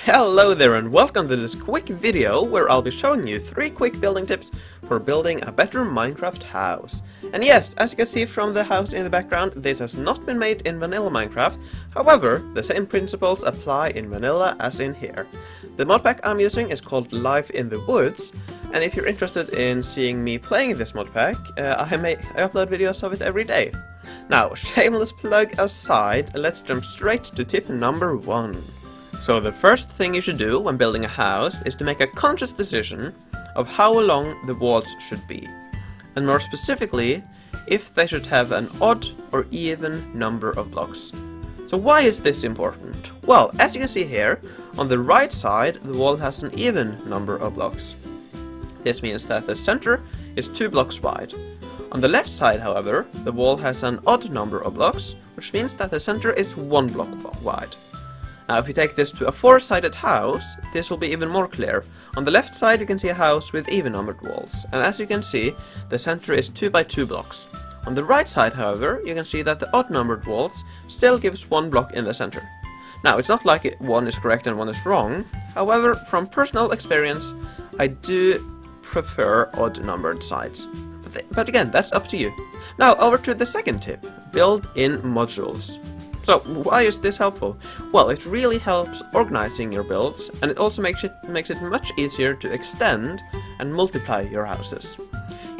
Hello there and welcome to this quick video where I'll be showing you 3 quick building tips for building a better Minecraft house. And yes, as you can see from the house in the background, this has not been made in vanilla Minecraft. However, the same principles apply in vanilla as in here. The modpack I'm using is called Life in the Woods, and if you're interested in seeing me playing this modpack, I upload videos of it every day. Now, shameless plug aside, let's jump straight to tip number 1. So the first thing you should do when building a house is to make a conscious decision of how long the walls should be. And more specifically, if they should have an odd or even number of blocks. So why is this important? Well, as you can see here, on the right side the wall has an even number of blocks. This means that the center is 2 blocks wide. On the left side, however, the wall has an odd number of blocks, which means that the center is 1 block wide. Now if you take this to a 4-sided house, this will be even more clear. On the left side you can see a house with even numbered walls, and as you can see, the center is 2 by 2 blocks. On the right side, however, you can see that the odd numbered walls still gives 1 block in the center. Now it's not like one is correct and one is wrong, however, from personal experience, I do prefer odd numbered sides. But again, that's up to you. Now over to the second tip, build in modules. So, why is this helpful? Well, it really helps organizing your builds, and it also makes it much easier to extend and multiply your houses.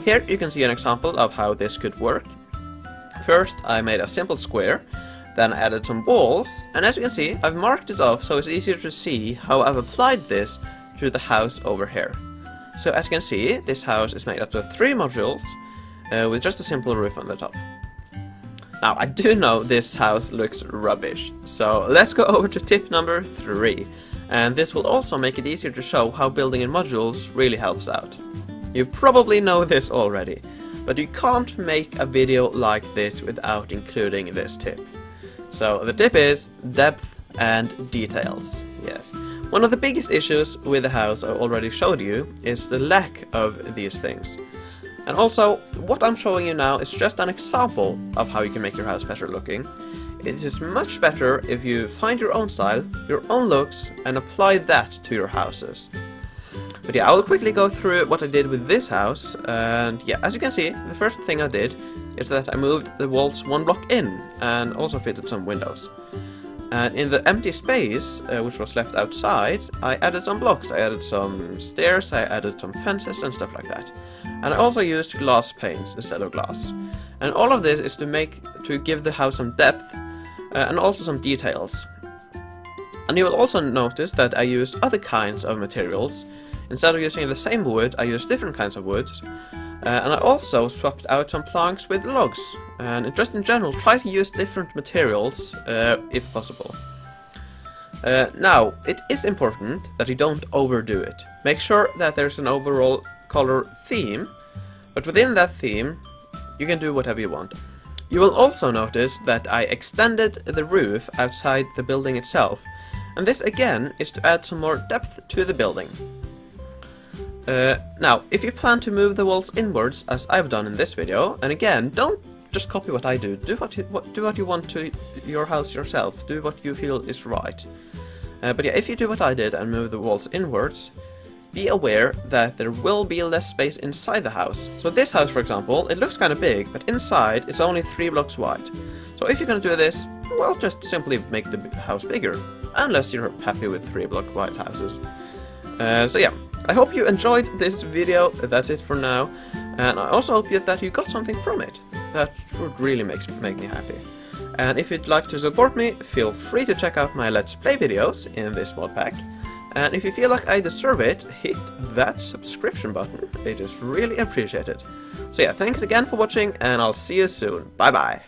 Here you can see an example of how this could work. First, I made a simple square, then I added some walls, and as you can see, I've marked it off so it's easier to see how I've applied this to the house over here. So as you can see, this house is made up of 3 modules, with just a simple roof on the top. Now, I do know this house looks rubbish, so let's go over to tip number 3, and this will also make it easier to show how building in modules really helps out. You probably know this already, but you can't make a video like this without including this tip. So the tip is depth and details. Yes, one of the biggest issues with the house I already showed you is the lack of these things. And also, what I'm showing you now is just an example of how you can make your house better looking. It is much better if you find your own style, your own looks, and apply that to your houses. But yeah, I will quickly go through what I did with this house, and yeah, as you can see, the first thing I did is that I moved the walls 1 block in, and also fitted some windows. And in the empty space, which was left outside, I added some blocks. I added some stairs, I added some fences and stuff like that. And I also used glass panes instead of glass. And all of this is to give the house some depth and also some details. And you will also notice that I used other kinds of materials. Instead of using the same wood, I used different kinds of wood. And I also swapped out some planks with logs. And just in general, try to use different materials if possible. Now, it is important that you don't overdo it. Make sure that there's an overall color theme, but within that theme you can do whatever you want. You will also notice that I extended the roof outside the building itself, and this again is to add some more depth to the building. Now, if you plan to move the walls inwards as I've done in this video, and again, don't just copy what I do, do what you want to your house yourself, do what you feel is right. But yeah, if you do what I did and move the walls inwards, be aware that there will be less space inside the house. So this house, for example, it looks kind of big, but inside it's only 3 blocks wide. So if you're gonna do this, well, just simply make the house bigger, unless you're happy with 3 block wide houses. So yeah, I hope you enjoyed this video. That's it for now, and I also hope that you got something from it. That would really make me happy. And if you'd like to support me, feel free to check out my Let's Play videos in this modpack. And if you feel like I deserve it, hit that subscription button. It is really appreciated. So yeah, thanks again for watching, and I'll see you soon. Bye bye.